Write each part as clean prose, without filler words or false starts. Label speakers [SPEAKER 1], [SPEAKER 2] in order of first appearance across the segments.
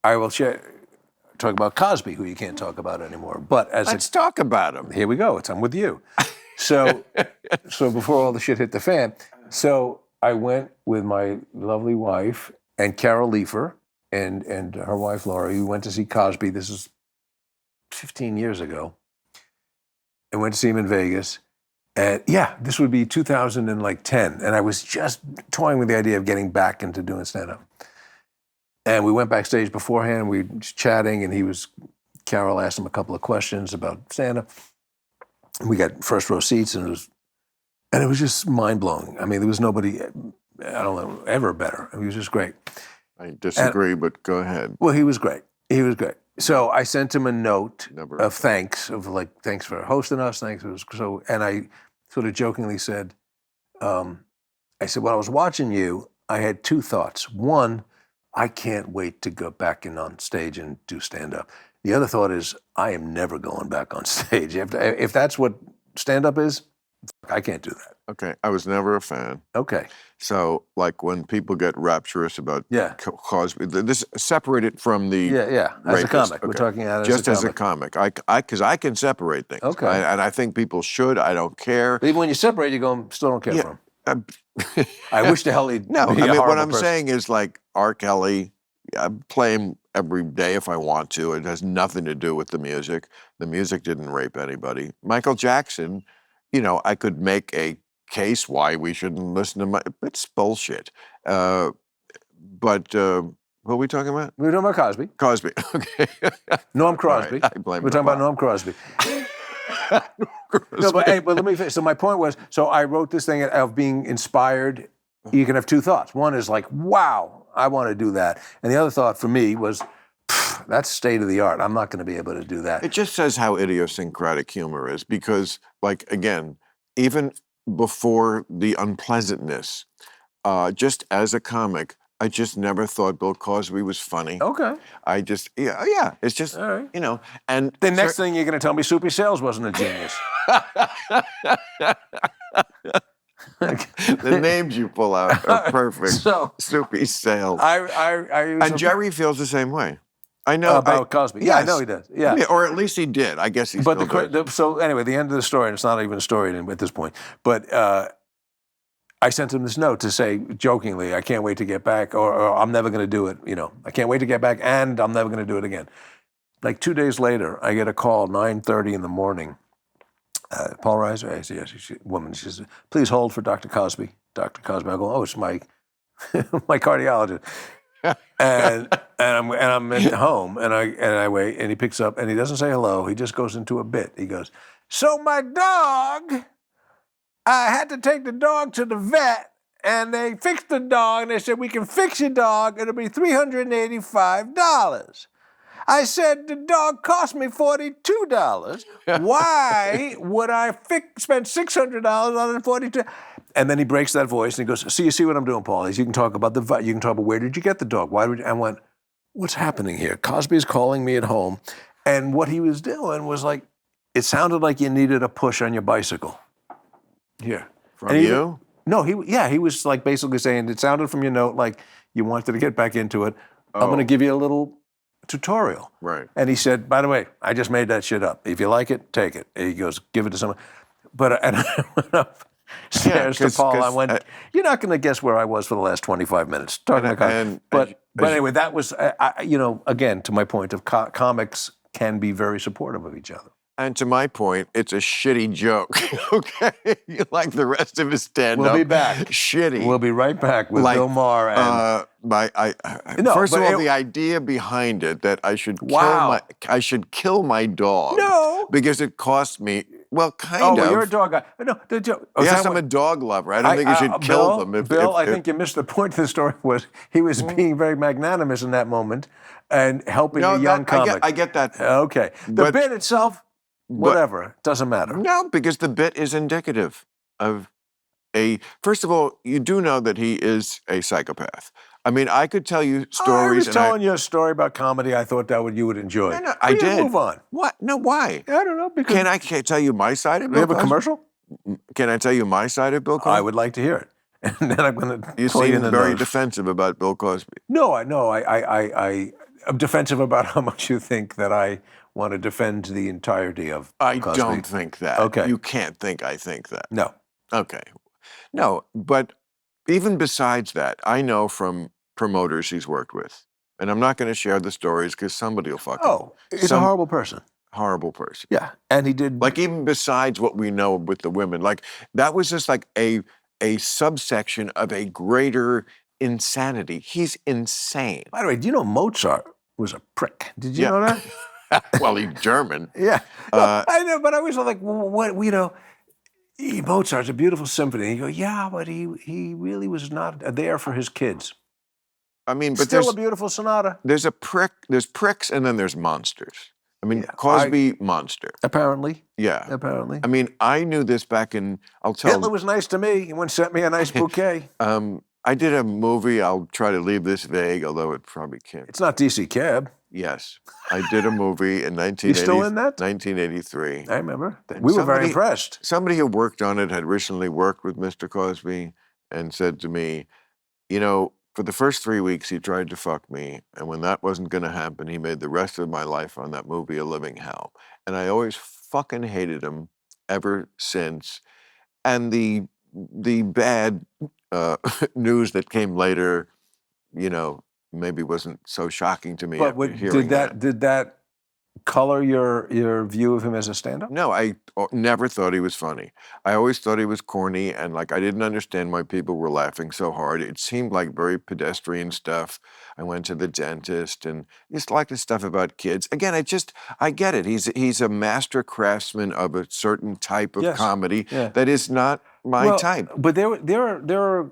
[SPEAKER 1] I will talk about Cosby, who you can't talk about anymore. But
[SPEAKER 2] Let's talk about him.
[SPEAKER 1] Here we go. I'm with you. So before all the shit hit the fan, so I went with my lovely wife and Carol Leifer and her wife Laurie. We went to see Cosby. This is 15 years ago. I went to see him in Vegas. And yeah, this would be 2010. And I was just toying with the idea of getting back into doing stand-up. And we went backstage beforehand. We were chatting, and Carol asked him a couple of questions about stand-up. We got first row seats, and it was just mind-blowing. I mean, there was nobody, I don't know, ever better. It was just great.
[SPEAKER 2] I disagree, but go ahead.
[SPEAKER 1] Well, he was great. He was great. So I sent him a note of thanks, thanks for hosting us, thanks. And I sort of jokingly said, I said, when I was watching you, I had two thoughts. One, I can't wait to go back in on stage and do stand-up. The other thought is, I am never going back on stage. If that's what stand-up is, I can't do that.
[SPEAKER 2] Okay, I was never a fan.
[SPEAKER 1] Okay.
[SPEAKER 2] So, like when people get rapturous about Cosby, this separated from the
[SPEAKER 1] as a comic. Okay. We're talking about
[SPEAKER 2] as a comic. Because I can separate things.
[SPEAKER 1] Okay.
[SPEAKER 2] And I think people should. I don't care.
[SPEAKER 1] But even when you separate, you go, still don't care for him. I wish the hell he'd
[SPEAKER 2] No,
[SPEAKER 1] be
[SPEAKER 2] I
[SPEAKER 1] a
[SPEAKER 2] mean, what
[SPEAKER 1] horrible
[SPEAKER 2] I'm
[SPEAKER 1] person.
[SPEAKER 2] saying is like R. Kelly, I play him every day if I want to. It has nothing to do with the music. The music didn't rape anybody. Michael Jackson, I could make a case why we shouldn't listen to it's bullshit. But what are we talking about?
[SPEAKER 1] We were talking about Cosby.
[SPEAKER 2] Cosby, okay.
[SPEAKER 1] Norm Crosby.
[SPEAKER 2] Right, I blame
[SPEAKER 1] We're talking about Norm Crosby. No, but let me finish. So my point was, I wrote this thing of being inspired. You can have two thoughts. One is like, wow, I want to do that. And the other thought for me was, that's state of the art. I'm not going to be able to do that.
[SPEAKER 2] It just says how idiosyncratic humor is because, like, again, even before the unpleasantness, just as a comic, I just never thought Bill Cosby was funny.
[SPEAKER 1] Okay.
[SPEAKER 2] I just, it's just,
[SPEAKER 1] all right.
[SPEAKER 2] And
[SPEAKER 1] the next thing you're going to tell me, Soupy Sales wasn't a genius.
[SPEAKER 2] The names you pull out are perfect.
[SPEAKER 1] So,
[SPEAKER 2] Soupy Sales.
[SPEAKER 1] And
[SPEAKER 2] Jerry feels the same way. I know
[SPEAKER 1] about Cosby. Yeah, I know he does. Yeah,
[SPEAKER 2] or at least he did. I guess he.
[SPEAKER 1] But so anyway, the end of the story, and it's not even a story at this point. But I sent him this note to say jokingly, "I can't wait to get back," or "I'm never going to do it." I can't wait to get back, and I'm never going to do it again. Like 2 days later, I get a call, 9:30 in the morning. Paul Reiser, I say, yes, woman. She says, "Please hold for Dr. Cosby." Dr. Cosby. I go, "Oh, it's my my cardiologist." and I'm at home, and I wait, and he picks up, and he doesn't say hello. He just goes into a bit. He goes, "So my dog, I had to take the dog to the vet, and they fixed the dog, and they said, we can fix your dog. It'll be $385. I said, the dog cost me $42. Why would I spend $600 on it, $42? And then he breaks that voice and he goes, "So you see what I'm doing, Paul? You can talk about you can talk about where did you get the dog? Why I went, what's happening here? Cosby's calling me at home, and what he was doing was like, it sounded like you needed a push on your bicycle. Here.
[SPEAKER 2] From you?
[SPEAKER 1] No, he was like basically saying, it sounded from your note like you wanted to get back into it. I'm going to give you a little tutorial."
[SPEAKER 2] Right.
[SPEAKER 1] And he said, "By the way, I just made that shit up. If you like it, take it." And he goes, "Give it to someone." And I went upstairs to Paul. I went, "You're not going to guess where I was for the last 25 minutes." But anyway, that was, again, to my point of comics can be very supportive of each other.
[SPEAKER 2] And to my point, it's a shitty joke, okay? Like the rest of his stand-up.
[SPEAKER 1] We'll be back.
[SPEAKER 2] Shitty.
[SPEAKER 1] We'll be right back with Bill Maher. And
[SPEAKER 2] first of all, the idea behind it that I should kill my dog.
[SPEAKER 1] No.
[SPEAKER 2] Because it cost me, well, kind of.
[SPEAKER 1] Oh, you're a dog guy. No,
[SPEAKER 2] yes, I'm a dog lover. I don't think you should kill them.
[SPEAKER 1] I think you missed the point of the story was he was being very magnanimous in that moment and helping a young comic.
[SPEAKER 2] I get that.
[SPEAKER 1] Okay. The bit itself, whatever, doesn't matter.
[SPEAKER 2] No, because the bit is indicative of first of all, you do know that he is a psychopath. I mean, I could tell you stories.
[SPEAKER 1] I was telling you a story about comedy I thought you would enjoy.
[SPEAKER 2] No, I did.
[SPEAKER 1] Move on.
[SPEAKER 2] What? No, why?
[SPEAKER 1] I don't know. Because
[SPEAKER 2] Can I tell you my side of Bill Cosby?
[SPEAKER 1] We have a commercial?
[SPEAKER 2] Can I tell you my side of Bill Cosby?
[SPEAKER 1] I would like to hear it. And then I'm going to.
[SPEAKER 2] You seem very defensive about Bill Cosby.
[SPEAKER 1] No, defensive about how much you think that I want to defend the entirety of
[SPEAKER 2] I
[SPEAKER 1] Cosby.
[SPEAKER 2] don't think that.
[SPEAKER 1] Okay.
[SPEAKER 2] You can't think I think that.
[SPEAKER 1] No.
[SPEAKER 2] Okay. No, but even besides that, I know from promoters he's worked with, and I'm not going to share the stories because somebody will fucking
[SPEAKER 1] Oh, he's a horrible person.
[SPEAKER 2] horrible person.
[SPEAKER 1] Yeah, and he did
[SPEAKER 2] Like even besides what we know with the women, like that was just like a subsection of a greater insanity. He's insane.
[SPEAKER 1] By the way, do you know Mozart was a prick? Did you know that?
[SPEAKER 2] Well, he's German.
[SPEAKER 1] Yeah, no, I know, but I always thought like, what you know, Mozart's a beautiful symphony. And you go, yeah, but he really was not there for his kids.
[SPEAKER 2] I mean, but
[SPEAKER 1] Still a beautiful sonata.
[SPEAKER 2] There's pricks, and then there's monsters. I mean,
[SPEAKER 1] Yeah,
[SPEAKER 2] Cosby, monster.
[SPEAKER 1] Apparently.
[SPEAKER 2] Yeah.
[SPEAKER 1] Apparently.
[SPEAKER 2] I mean, I knew this back in, I'll tell
[SPEAKER 1] Hitler was nice to me. He once sent me a nice bouquet.
[SPEAKER 2] I did a movie, I'll try to leave this vague, although it probably can't.
[SPEAKER 1] It's not DC Cab.
[SPEAKER 2] Yes. I did a movie in
[SPEAKER 1] You still in that?
[SPEAKER 2] 1983.
[SPEAKER 1] I remember. We were very impressed.
[SPEAKER 2] Somebody who worked on it had recently worked with Mr. Cosby and said to me, you know, for the first 3 weeks, he tried to fuck me. And when that wasn't going to happen, he made the rest of my life on that movie a living hell. And I always fucking hated him ever since. And the bad news that came later, you know, maybe wasn't so shocking to me.
[SPEAKER 1] But
[SPEAKER 2] after hearing
[SPEAKER 1] did that color your view of him as a stand-up?
[SPEAKER 2] No, I never thought he was funny. I always thought he was corny, and like I didn't understand why people were laughing so hard. It seemed like very pedestrian stuff. I went to the dentist and just like the stuff about kids. Again, I get it. He's a master craftsman of a certain type of comedy that is not my type.
[SPEAKER 1] But there are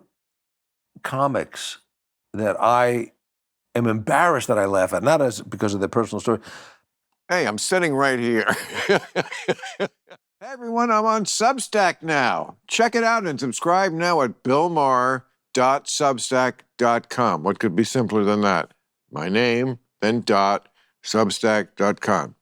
[SPEAKER 1] comics that I am embarrassed that I laugh at, not because of their personal story.
[SPEAKER 2] Hey, I'm sitting right here. Hey, everyone, I'm on Substack now. Check it out and subscribe now at billmaher.substack.com. What could be simpler than that? My name, then .substack.com.